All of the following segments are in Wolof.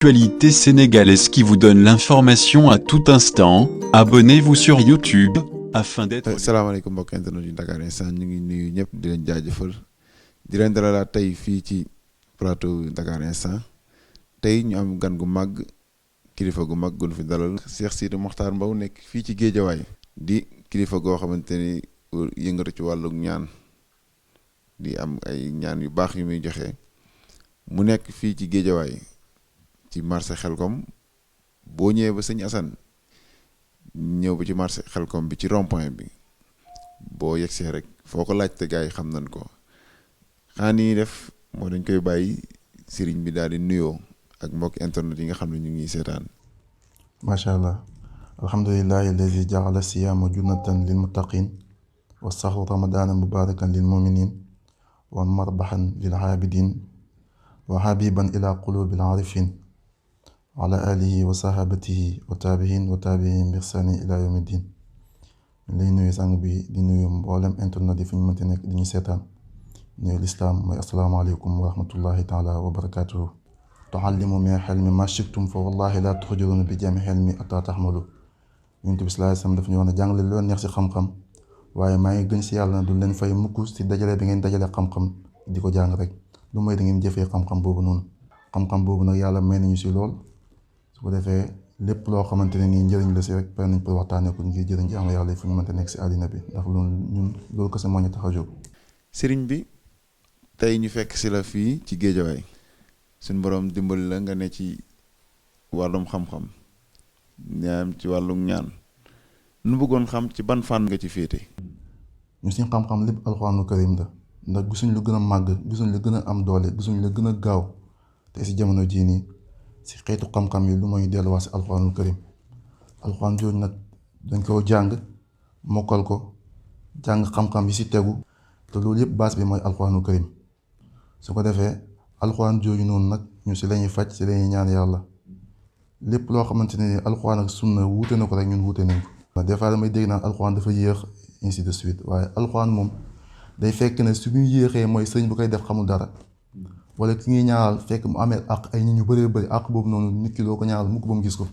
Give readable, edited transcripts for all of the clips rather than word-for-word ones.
Actualité sénégalaise qui vous donne l'information à tout instant. Abonnez-vous sur YouTube afin d'être... salaamaaleykum mbokk internet yu Dakar Instant ñu ngi nuyu ñëpp di leen jaajëfal di leen dalalaat tey fii ci plateau Dakar Instant tey ñu am gan gu mag kilifa gu mag gu fi dalal Cheikh Sidi Mokhtar Mbow nekk fii ci Géejawaay di kilifa goo xamante ni yëngatu ci wàllu ñaan di am ay ñaan yu baax yu muy joxe mu nekk fii ci Géejawaay ci marché Xelkom boo ñëwee ba sëñ Assane ñëw ba ci marché Xelkom bi ci rond-point bi boo yegsee rek foo ko laajte gars yi xam nañ ko xanaa ni def moo dañ koy bàyyi sëriñ bi daal di nuyoo ak mbokki internet yi nga xam ne ñu ngi seetaan. macha allah alhamdulillahi alladi jaala siyaama junnatan lil muttaqin wa sahru ramadana mubarakan lil muminin wa marbahan lil aabidin wa habiban ila qulubil arifin ala alihi wa sahabatihi wa taabihin wa taabihin bi ihsani ila yawmi din lay nuyu sang bi di nuyu mboolem internet yi fi ñu mënti nekk di ñu seetaan nuyu lislaam mooy asalaamaaleykum wa rahmatullahi taala wa barakatuhu tuallimu min xelmi ma shiktum fa wallahi la tuxjuruna bi jami xelmi ata taxmalu yonent bi sallallahu alayhi wasallam dafa ñu wax ne jàngale lu leen neex si xam-xam waaye maa ngi gën si yàlla na du leen fay mukk si dajale bi ngeen dajale xam-xam di ko jàng rek lu mooy da ngeen jëfee xam-xam boobu noonu xam-xam boobu nag yàlla may nañu si lool su ko defee lépp loo xamante ne nii njëriñ la si rek pare nañ pour waxtaanee ko ngir jëriñ ji am yàlla fu ñu mënta nekk si àddina bi ndax loolu ñun loolu kese moo ñu tax a jóg. sëriñ bi tey ñu fekk si la fii ci Géejawaay suñ borom dimbali la nga ne ci wàllum xam-xam ñaam ci wàllum ñaan nu bëggoon xam ci ban fànn nga ci féete. ñu suñ xam-xam lépp alxuraanu karim la ndax gisuñ lu gën a màgg gisuñ lu gën a am doole gisuñ lu gën a gaaw te si jamono jii nii si xeetu xam-xam yi lu mooy delluwaat si alxuraanul karim alxuraan jooju nag dañ koo jàng mokkal ko jàng xam-xam yi si tegu te loolu yëpp base bi mooy alxuraanul karim su ko defee alxuraan jooju noonu nag ñu si lañuy faj si lañuy ñaan yàlla lépp loo xamante ne alxuraan ak sunna wuute na ko rek ñun wuute nañ ko. des fois damay dégg naan alxuraan dafa yéex ainsi de suite waaye alxuraan moom day fekk ne su ñu yéexee mooy sëñ bu koy def xamul dara wala ki ngi ñaanal fekk mu amee àq ay nit ñu bëree bëri àq boobu noonu nit ki loo ko ñaanal mukk ba mu gis ko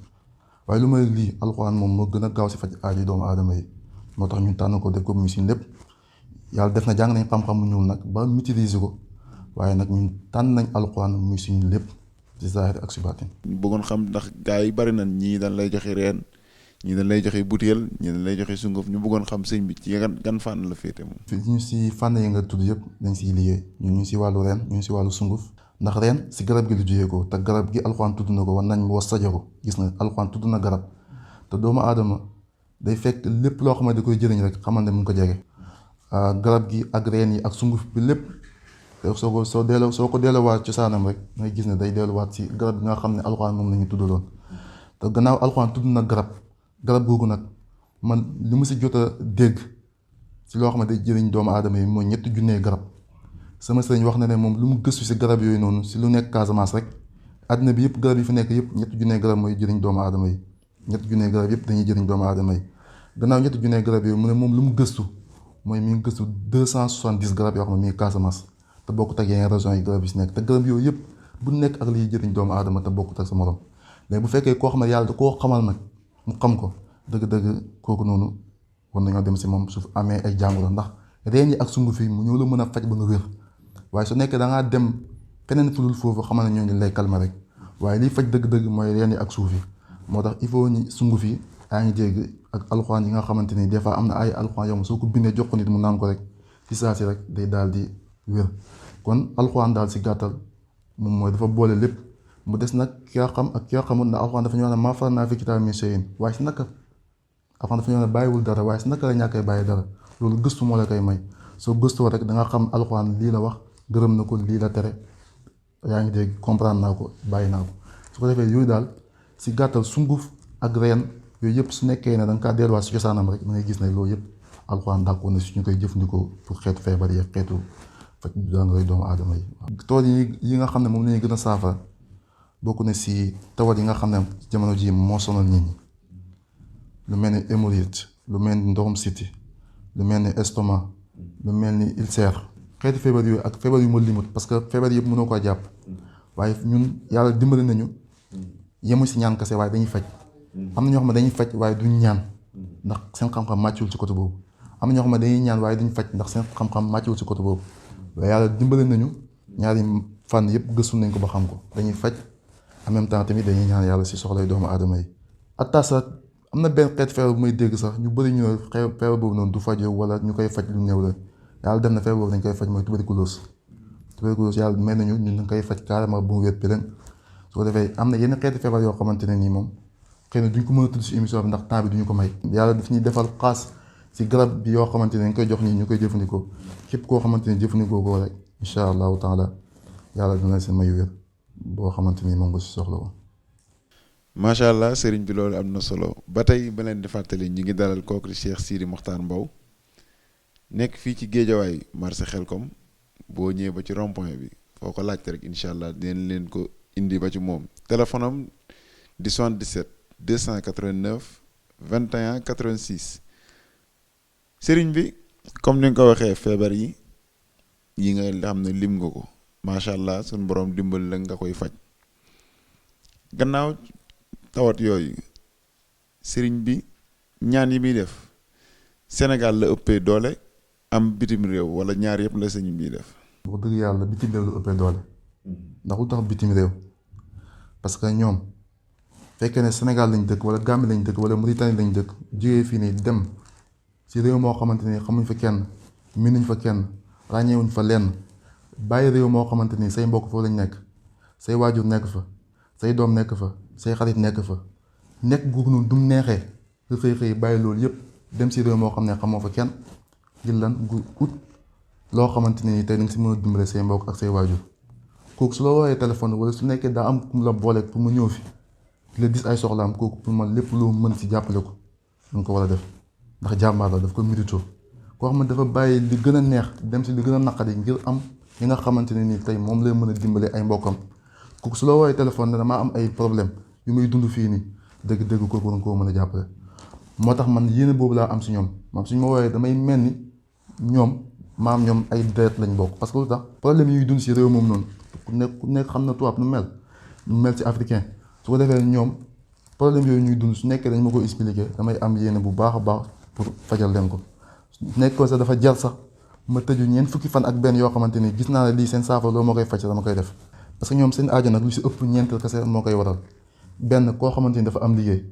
waaye lu may lii alxuraan moom moo gën a gaaw si faj aajo doomu aadama yi moo tax ñun tànn ko def ko muy suñ lépp yàlla def na jàng nañ xam-xam mu ñuul nag ba maîtriser ko waaye nag ñun tànn nañ alxuraan muy suñu lépp ci zaahir ak si baatin. ñu bëggoon xam ndax gars yi bari nañ ñii dañ lay joxe reen ñii dañ lay joxe butéel ñii dañ lay joxe sunguf ñu bëggoon xam sëñ bi ci gan fànn la féete moom. fi ñu si fànn yi nga tudd yëpp dañ siy liggéey ñu si wàllu reen ñu si wàllu sunguf ndax reen si garab gi lu jugee ko te garab gi alxuraan tudd na ko war nañ wa sajaru gis na alxuraan tudd na garab te doomu aadama day fekk lépp loo xam ne da koy jëriñ rek xamal ne mu ngi ko jege garab gi ak reen yi ak sunguf bi lépp te soo ko delluwaat cosaanam rek ngay gis ne day delluwaat si garab gi nga xam ne alxuraan moom la ñu tuddaloon te gannaaw alxuraan tudd na garab googu nag man li mu si jot a dégg si loo xam ne day jëriñ doomu aadama yi mooy 3 junnee garab sama sëriñ wax na ne moom lu mu gëstu si garab yooyu noonu si lu nekk Casamance rek àddina bi yëpp garab yi fi nekk yëpp 3 junnee garab mooy jëriñ doomu aadama yi 3 junnee garab yëpp dañuy jëriñ doomu aadama yi gannaaw 3 junnee garab yooyu mu ne moom lu mu gëstu mooy mi ngi gëstu 270 garab yoo xam ne mi ngi Casamance te bokkut ak yeneen régions yi garab yi si nekk te garab yooyu yëpp bu nekk ak liy jëriñ doomu aadama te bokkut ak sa morom léegi bu fekkee koo xam ne yàlla da koo xamal nag mu xam ko dëgg-dëgg kooku noonu war nañoo dem si moom su amee ay jàngoro ndax reen yi ak sunguf yi mu ñëw la mën a faj ba nga wér waaye su nekkee da ngaa dem feneen fu dul foofu xamal ne ñoo ngi lay calmer rek waaye liy faj dëgg-dëgg mooy reen yi ak suuf yi moo tax il faut ñu sunguf yi yaa ngi dégg ak alxuraan yi nga xamante ni des fois am na ay alxuraan yow soo ko bindee jox ko nit mu naan ko rek ci saa si rek day daal di wér kon alxuraan daal si gàttal moom mooy dafa boole lépp mu des nag ki nga xam ak ki nga xamul ndax alxuraan dafa ñu wax ne maa farratnaa fii kitaabin min shay'in waaye si naka alxuraan dafa ñu wax ne bàyyiwul dara waaye si naka la ñàkkee bàyyi dara loolu gëstu moo la koy may soo gëstoo rek da nga xam alxuraan lii la wax gërëm na ko lii la tere yaa ngi dégg comprendre naa ko bàyyi naa ko su ko defee yooyu daal si gàttal sunguf ak reen yooyu yëpp su nekkee ne da nga kaa delluwaat si cosaanam rek da ngay gis ne loolu yëpp alxuraan d'accord na suñu koy jëfandikoo pour xeetu feebar yi xeetu faj jàngoro doomu aadama yi. tool yi nga xam ne moom la ñuy gën a saafara bokk na si tawat yi nga xam ne jamono ji moo sonal nit ñi lu mel ni hémorroïde lu mel ni ndoxum siti lu mel ni estomac lu mel ni ulcère xeeti feebar yooyu ak feebar yu ma limut parce que feebar yëpp mënoo koo jàpp waaye ñun yàlla dimbali nañu yemu si ñaan kese waaye dañuy faj. am na ñoo xam ne dañuy faj waaye duñ ñaan ndax seen xam-xam màcciwul ci côté boobu. am na ñoo xam ne dañuy ñaan waaye duñ faj ndax seen xam-xam màcciwul ci côté boobu waaye yàlla dimbale nañu ñaari fànn yëpp gëstu nañ ko ba xam ko dañuy faj en même temps tamit dañuy ñaan yàlla si soxlay doomu aadama yi. attaasa am na benn xeet feebar bu may dégg sax ñu bëri ñu ne feebar boobu noonu du fajoo wala ñu koy faj lu néew la yàlla def na feebar boobu dañ koy faj mooy tuberculose yàlla may nañu ñun dañ koy faj carrément bu mu wér péren su ko defee am na yenn xeeti feebar yoo xamante ne nii moom xëy na duñ ko mën a tudd si émission bi ndax temps bi duñu ko may yàlla daf ñuy defal xaas si garab bi yoo xamante ne dañ koy jox nii ñu koy jëfandikoo képp koo xamante ne jëfandikoo ko rek incha allahu taala yàlla dina si may wér boo xamante ni moom nga si soxla woon. macha allah sëriñ bi loolu am na solo ba tey ba leen di fàttali ñu ngi dalal kooku di Cheikh Sidy Mokhtar Mbow nekk fii ci Géejawaay marché Xelkom boo ñëwee ba ci rond-point bi foo ko laajte rek incha allah dinañ leen ko indi ba ci moom téléphone am di 77 289 21 86 sëriñ bi comme ni nga ko waxee feebar yi nga xam ne lim nga ko macha allah suñu borom dimbal la nga koy faj gannaaw tawat yooyu sëriñ bi ñaan yi muy def Sénégal la ëppee doole am bitim réew wala ñaar yëpp la sëriñ bi def. wax dëgg yàlla bitim réew la ëppee doole ndax lu tax bitim réew parce que ñoom fekkee ne Sénégal lañ dëkk wala Gambie lañ dëkk wala Mauritanie lañ dëkk jógee fii nii dem si réew moo xamante ni xamuñ fa kenn miinuñ fa kenn ràññeewuñ fa lenn bàyyi réew moo xamante ni say mbokk foofu lañ nekk say waajur nekk fa say doom nekk fa say xarit nekk fa nekk googu noonu du mu neexee nga xëy bàyyi loolu yëpp dem si réew moo xam ne xamoo fa kenn ngir lan gu ut loo xamante ni tey da nga si mën a dimbale say mbokk ak say waajur kooku su la woowee téléphone wala su nekkee daa am ku la boole pour mu ñëw fi di la dis ay soxlaam kooku pour man lépp loo mën si jàppale ko da nga ko war a def ndax jàmbaar la daf ko mérito koo xam ne dafa bàyyi li gën a neex dem si li gën a naqari ngir am li nga xamante ne nii tey moom lay mën a dimbale ay mbokkam kooku su la woowee téléphone ne damaa am ay problème yu muy dund fii nii dëgg-dëgg kooku nga koo mën a jàppale moo tax man yéene boobu laa am si ñoom man suñu ma woowee damay mel ni ñoom ñoom ay deret lañ bokk parce que lu tax problème yi ñuy dund si réew moom noonu ku nekk xam na tubaab nu mel ci africain su ko defee ñoom problème yooyu ñuy dund su nekkee dañ ma ko expliquer damay am yéene bu baax a baax pour fajal leen ko nekk ko sax dafa jar sax ma tëju ñeent fukki fan ak benn yoo xamante ni gis naa ne lii seen saafara loolu moo koy faj dama koy def parce que ñoom seen aajo nag lu si ëpp ñeent kese moo koy waral benn koo xamante ni dafa am liggéey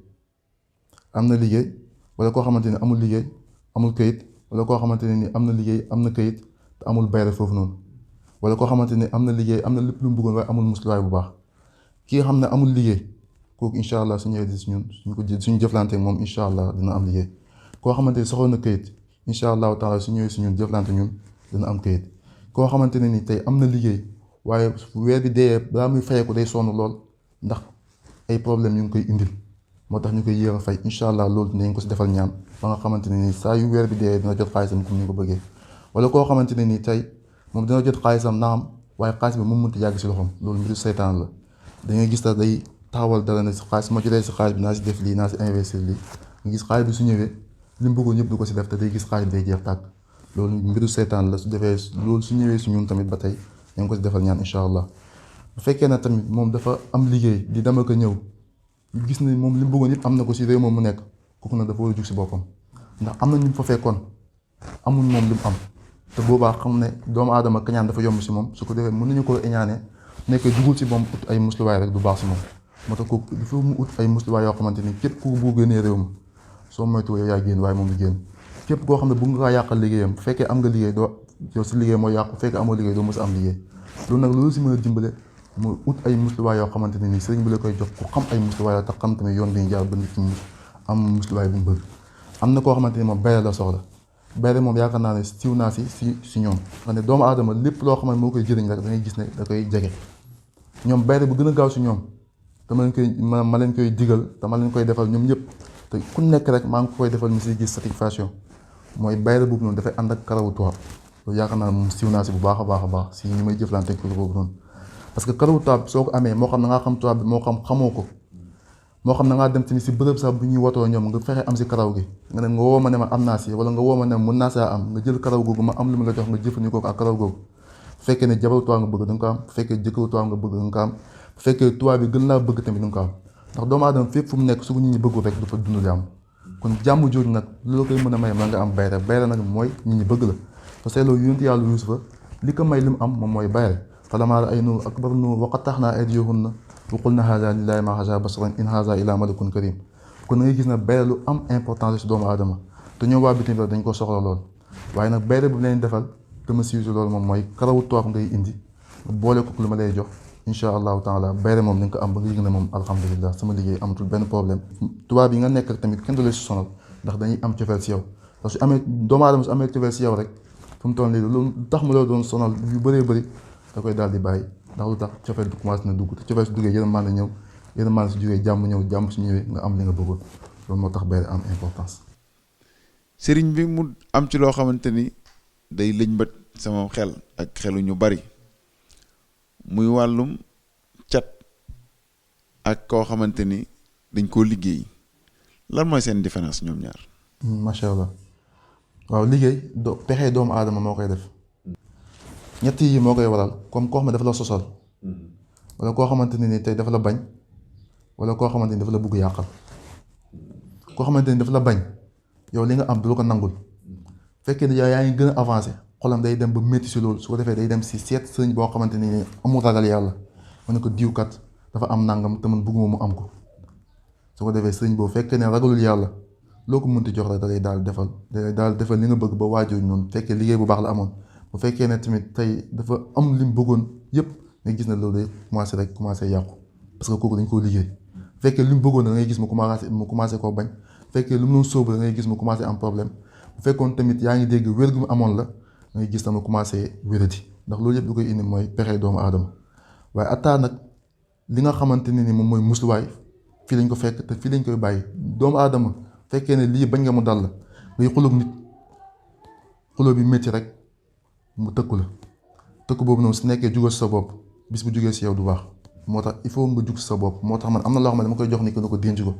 am na liggéey wala koo xamante ni amul liggéey amul këyit wala koo xamante ne ni am na liggéey am na këyit te amul bayre foofu noonu wala koo xamante ni am na liggéey am na lépp lu mu bëggoon waaye amul musluwaay bu baax ki nga xam ne amul liggéey kooku incha allah su ñëwee si ñun suñu jëflante moom incha allah dina am liggéey koo xamante ni soxla na këyit incha allahu taala su ñëwee si ñun jëflante ñun dina am këyit koo xamante ne ni tey am na liggéey waaye weer bi dee balaa muy fayeeku day sonn lool ndax ay problème yu ngi koy indil moo tax ñu koy yéex a fay incha allah loolu dinañ ko si defal ñaan ba nga xamante ne ni saa yu weer bi dee dina jot xaalisam comme ni ko bëggee wala koo xamante ne ni tey moom dina jot xaalisam naam waaye xaalis bi moom mënut a yàgg si loxoom loolu mbiru seytaan la da ngay gis da day taxawal dara ne si xaalis ma jotee si xaalis bi naa si def lii naa si investir lii nga gis xaalis bi su ñëwee li mu bëggoon ñëpp du ko si def te day gis xaalis bi day jeex tàkk loolu mbiru seytaan la su defee loolu su ñëwee si ñun tamit ba tey dañ ko si defal ñaan incha allah bu fekkee ne tamit moom dafa am liggéey di dem ak a ñëw gis ne moom li mu bëggoon yëpp am na ko si réew moom mu nekk kooku nag dafa war a jug si boppam ndax am na ñu fa fekkoon amul moom li mu am te boobaa xam ne doomu aadama kañaan dafa yomb si moom su ko defee mën nañu ko éñaane nekk dugul si moom ut ay musluwaay rek du baax si moom moo tax kooku il faut mu ut ay musluwaay yoo xamante ni képp ku bu génnee réew ma soo moytuwul yow yaa génn waaye moom du génn képp koo xam ne bëgg nga kaa yàqal liggéeyam bu fekkee am nga liggéey doo yow si liggéey mooy yàqu bu fekkee amoo liggéey doo mës a am liggéey loolu nag loolu si mën a dimbale mu ut ay musluwaay yoo xamante ne nii sëriñ bi la koy jox ku xam ay musluwaay yoo tax xam tamit yoon bi ñu jaar ba nit ki am musluwaay bu mu bëgg am na koo xamante ni moom bayre la soxla bayre moom yaakaar naa ne siiw naa si ñoom xam ne doomu aadama lépp loo xam ne moo koy jëriñ rek da ngay gis ne da koy jege ñoom bayre bu gën a gaaw si ñoom te ma leen koy digal te ma leen koy defal ñoom ñëpp te ku nekk rek maa ngi koy defal mi si gis satisfaction mooy bayre boobu noonu dafay ànd ak karawu tubaab loolu yaakaar naa ne moom siiw naa si bu baax a baax a baax si ñu may jëflante ko boobu noonu parce que karawu tubaab soo ko amee moo xam na ngaa xam tubaab bi moo xam xamoo ko moo xam na ngaa dem tamit si bërëb sax bu ñuy watoo ñoom nga fexe am si karaw gi nga ne nga woo ma ne ma am naa si wala nga woo ma ne mën naa saa am nga jël karaw googu ma am lu mu la jox nga jëfandikoo ko ak karaw googu bu fekkee ne jabaru tubaab nga bëgg da nga ko am bu fekkee jëkkëru tubaab nga bëgg da nga ko am bu fekkee tubaab bi gën laa bëgg tamit da nga ko am ndax doomu aadama fépp fu mu nekk su ko nit ñi bëggul rek du fa dund jàmm kon jàmm jooju nag lu la koy mën a may man nga am bayre bayre nag mooy nit ñi bëgg la parce que loolu yonent yàlla Yuusufa li ko may li mu am moom mooy bayre falammaa ra'aynahu akbarnahu wa qatta'naa aydiyahunna wa qulnaa haazaa lillaahi maa haazaa basharan in haazaa illaa malakun kariim kon da ngay gis ne bayre lu am importance ci doomu aadama te ñoom waa bitim réew dañ ko soxla lool waaye nag bayre bu leen defal te ma siiw si loolu moom mooy karawu toog ngay indi boole ko lu ma lay jox incha allahu taala bayre moom dañ ko am ba nga yëg ne moom alhamdulilah sama liggéey amatul benn problème tubaab yi nga nekk tamit kenn du la si sonal ndax dañuy am cofeel si yow parce que su amee doomu aadama su amee cofeel si yow rek fu mu toll nii loolu tax mu la doon sonal yu bëree bëri da koy daal di bàyyi ndax lu tax cofeel du commencé na dugg te cofeel su duggee yërmande ñëw yërmande su jógee jàmm ñëw jàmm su ñëwee nga am li nga bëggoon loolu moo tax bayre am importance. sëriñ bi mu am ci loo xamante ni day lëñbët sama xel ak xelu ñu bari muy wàllum cat ak koo xamante ni dañ koo liggéey lan mooy seen différence ñoom ñaar. macha allah waaw liggéey pexe doomu aadama moo koy def ñett yi moo koy waral comme koo xam ne dafa la sosal wala koo xamante ne ni tey dafa la bañ wala koo xamante ni dafa la bugg yàqal koo xamante ni dafa la bañ yow li nga am du la ko nangul fekkee ne yaa ngi gën a avancé xolam day dem ba métti si loolu su ko defee day dem si seet sëriñ boo xamante ni amul ragal yàlla ma ne ko diwkat dafa am nangam te man bugguma mu am ko su ko defee sëriñ boobu fekkee ne ragalul yàlla loo ko mënti jox rek da lay daal defal li nga bëgg ba waajur noonu fekkee liggéey bu baax la amoon bu fekkee ne tamit tey dafa am li mu bëggoon yëpp nga gis ne loolu day commencé yàqu parce que kooku dañ koo liggéey fekkee li mu bëggoon da ngay gis mu commencé koo bañ fekkee lu mu doon sóobu da ngay gis mu commencé am problème bu fekkoon tamit yaa ngi dégg wér gu mu amoon la da ngay gis na mu commencé wéradi ndax loolu yëpp lu koy indi mooy pexe doomu aadama waaye attaa nag li nga xamante ne ni moom mooy musluwaay fii lañ ko fekk te fii lañ koy bàyyi doomu aadama fekkee ne lii bañ nga mu dal la ngay xuloog nit xuloo bi métti rek mu tëkku la tëkku boobu noonu su nekkee jugal si sa bopp bis bu jugee si yow du baax moo tax il faut nga jug si sa bopp moo tax man am na loo xam ne dama koy jox nit ko denc ko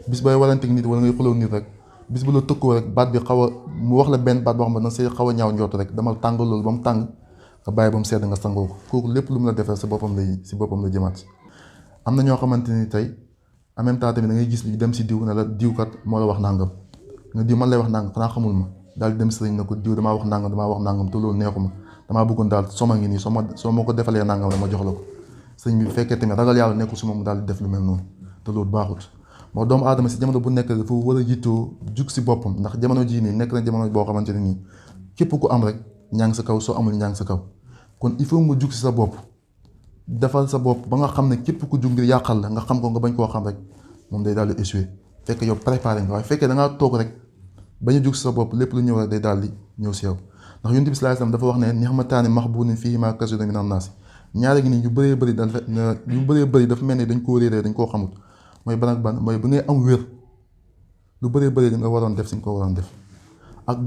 bis booy waranteeg nit wala ngay xuloog nit rek bis bu la tëkkoo rek baat bi xaw a mu wax la benn baat boo xam ne na see xaw a ñaaw njort rek damal tàngal loolu ba mu tàng nga bàyyi ba mu sedd nga sangoo ko kooku lépp lu mu la defee si boppam la jëmaat am na ñoo xamante ni tey en même temps tamit da ngay gis li dem si diw ne la diwkat moo la wax nangam nga diw man lay wax nangam xanaa xamul ma daal di dem sëriñ na ko diw damaa wax nangam te loolu neexuma damaa bëggoon daal soma ngi nii soo ma ko defalee nangam dama jox la ko sëriñ bi bu fekkee tamit ragal yàlla nekkul si moom mu daal di def lu mel noonu te loolu baaxut moo doomu aadama si jamono bu nekk dafa war a yittoo jug si boppam ndax jamono jii nii nekk na jamono boo xamante ne nii képp ku am rek ñaa ngi sa kaw soo amul ñaa ngi sa kaw kon il faut nga jug si sa bopp defal sa bopp ba nga xam ne képp ku jug ngir yàqal la nga xam ko nga bañ koo xam rek moom day daal di échoué fekk yow préparé nga waaye fekkee da ngaa toog rek bañ a jug si sa bopp lépp lu ñëw rek day daal di ñëw si yow ndax Yonent bi sallallahu alayhi wasallam dafa wax ne ni'mataani maxbuunin fiihimaa kasiirun mina naas ñaari gi nii yu bëree bëri dafa mel ni dañ koo réeree dañ koo xamut mooy ban ak ban mooy bu ngay am wér lu bëree bëri da nga waroon def si nga ko waroon def ak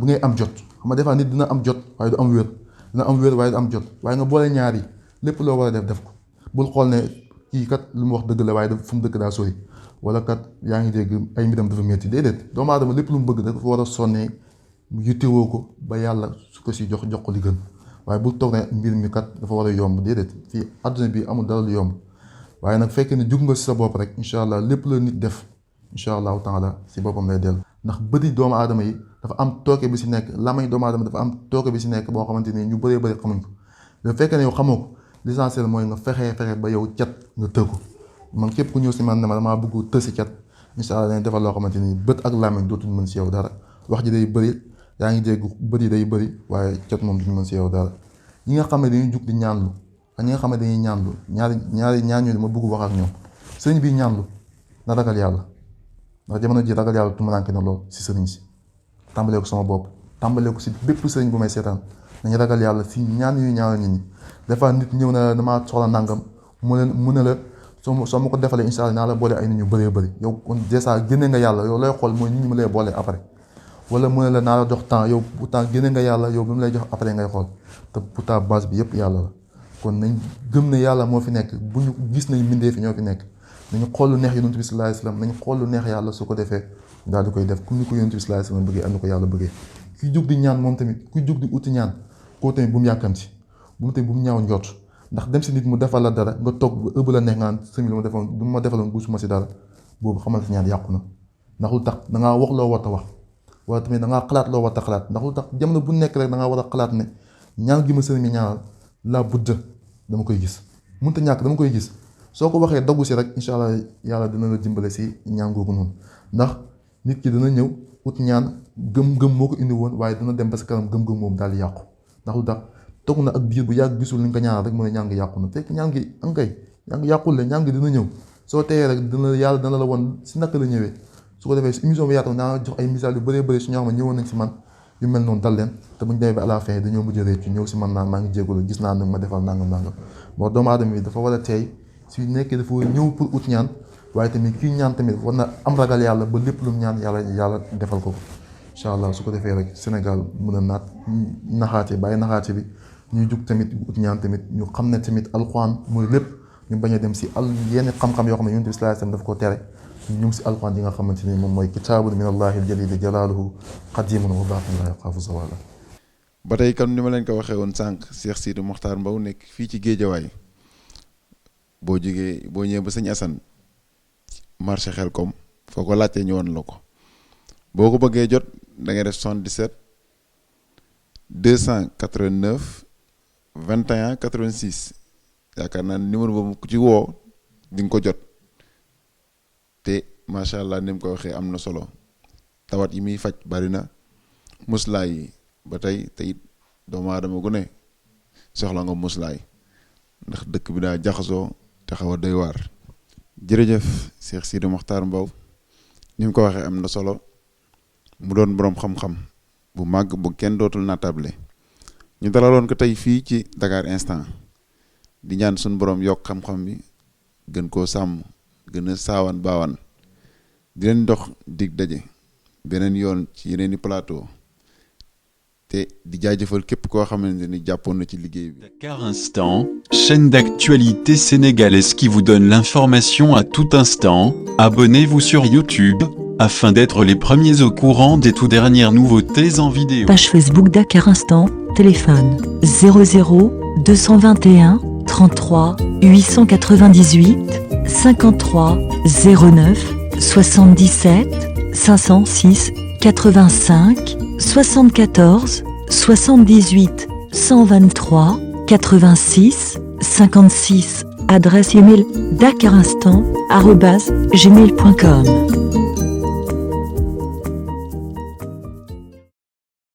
bu ngay am jot xam nga des fois nit dina am jot waaye du am wér dina am wér waaye du am jot waaye nga boole ñaar yi lépp loo war a def ko bul xool ne kii kat lu mu wax dëgg la waaye fu mu dëkk daa sori wala kat yaa ngi dégg ay mbiram dafa métti déedéet doomu aadama lépp lu mu bëgg dafa war a sonnee yittewoo ko ba yàlla su ko si jox ko li gën waaye bul toog ne mbir mi kat dafa war a yomb déedéet fii àdduna bi amul dara lu yomb waaye nag fekkee ne jug nga si sa bopp rek incha allah lépp la nit def incha allahu taala si boppam lay dellu ndax bëri doomu aadama yi dafa am tooke bi si nekk lamañ doomu aadama dafa am tooke bi si nekk boo xamante ni ñu bëree bëri xamuñ ko mais fekkee ne yow xamoo ko l'essentiel mooy nga fexe ba yow cat nga tëgg ko man képp ku ñëw si man ne ma damaa bëgg tës si cat incha allah dañuy defal loo xamante ni bët ak lamañ dootuñ mën si yow dara wax ji day bëri yaa ngi dégg bët yi day bëri waaye cat moom duñ mën si yow dara ñi nga xam ne dañuy jug di ñaanlu ak ñi nga xam ne dañuy ñaanlu ñaari ñaan ñooñu ma bëgg wax ak ñoom sëriñ bi ñaanlu na ragal yàlla ndax jamono ji ragal yàlla tumuraanke na lool si sëriñ si tàmbalee ko sama bopp tàmbalee ko si bépp sëriñ bu may seetaan nañu ragal yàlla si ñaan yu ñaanal nit ñi des fois nit ñëw na damaa soxla nangam mu ne la soo ma ko defalee incha allah naa la boole ay nit ñu bëree bëri yow kon dèjà génne nga yàlla yow lay xool mooy nit ñi mu lay boole après wala mu ne la naa la jox temps yow pourtant génne nga yàlla yow bi mu lay jox après ngay xool te pourtant base bi yëpp yàlla la kon nañ gëm ne yàlla moo fi nekk bu ñu gis nañ mbindee fi ñoo fi nekk nañu xool lu neex yonent bi sallallahu alayhi wasallam nañu xool lu neex yàlla su ko defee daal di koy def comme ni ko yonent bi sallallahu alayhi wasallam bëggee am na ko yàlla bëggee kuy jóg di ñaan moom tamit kuy jóg di uti ñaan koo tamit bu mu yàkkamti bu mu ñaaw njort ndax dem si nit mu defal la dara nga toog ba ëbb la neex ngaan sëñ bi lu ma defoon du ma defaloon gisuma si dara boobu xamal si ñaan yàqu na ndax lu tax da ngaa wax loo war a wax wala tamit da ngaa xalaat loo war a xalaat ndax lu tax jamono bu nekk rek da ngaa war a xalaat ne ñaan gi ma sëriñ mi ñaanal la budda dama koy gis mënta ñàkk dama koy gis soo ko waxee doggu si rek incha allah yàlla dina la dimbale si ñaan googu noonu ndax nit ki dana ñëw ut ñaan gëm-gëm moo ko indi woon waaye dina dem ba si kanam gëm-gëm moom daal di yàqu ndax lu tax toog na ak diir bu yàgg gisul li nga ko ñaanal rek mu ne ñaan gi yàqu na fekk ñaan gi ankay ñaan gi yàqul la ñaan gi dina ñëw soo teyee rek dina yàlla dina la woon si naka la ñëwee su ko defee si émission bi yaatu naa jox ay misaal yu bëree bëri su ñoo xam ne ñëwoon nañ si man yu mel noonu dal leen te buñ demee ba à la fin dañoo mujj réccu ñëw si man naan maa ngi jégalu gis naa nag ma defal nangam moo doomu aadama bi dafa war a teey su nekkee dafa ñëw pour ut ñaan waaye tamit kii ñaan tamit war na am ragal yàlla ba lépp lu mu ñaan yàlla defal ko incha allah su ko defee rek Sénégal mën a naat naxaate bàyyi naxaate bi ñuy jug tamit ut ñaan tamit ñu xam ne tamit alxuraan mooy lépp ñu bañ a dem si yenn xam-xam yoo xam ne yonent bi sallallahu alayhi wasallam daf ko tere ñu ngi si alxuraan yi nga xamante ni moom mooy kitaabun min allahi aljalili jalaaluhu qadimun wa baaqin laa yaxaafu zawala. ba tey comme ni ma leen ko waxee woon sànq Cheikh Sidi Mokhtar Mbow nekk fii ci Géejawaay boo ñëwee ba sëñ Assane marché Xelkom foo ko laajtee ñu woon la ko boo ko bëggee jot da ngay def 77 289 21 86 yaakaar naa numéro boobu ku ci woo di nga ko jot te macha allah ni mu ko waxee am na solo tawat yi muy faj bari na muslaay yi ba tey te it doomu aadama gu ne soxla nga muslaay ndax dëkk bi daa jaxasoo te xaw a doy waar. jërëjëf Cheikh Sidi Mokhtar Mbow ni mu ko waxee am na solo mu doon boroom xam-xam bu màgg bu kenn dootul naatable ñu dalaloon ko tey fii ci Dakar Instant di ñaan suñu boroom yokk xam-xam bi gën koo sàmm gën a saawan baawaan di leen dox dig daje beneen yoon ci yeneen i plateau te di jaajëfal képp koo xamante ni jàppoon na ci liggéey bi. Dakar Instant, chaîne d'actualité sénégalaise qui vous donne l'information à tout instant. Abonnez-vous sur YouTube afin d'être les premiers au courant des tout dernières nouveautés en vidéo. Page Facebook Dakar Instant, téléphone 00 221 33 898 53 09 77 506 85 74 78 123 86 56. Adresse email dakarinstant@gmail.com.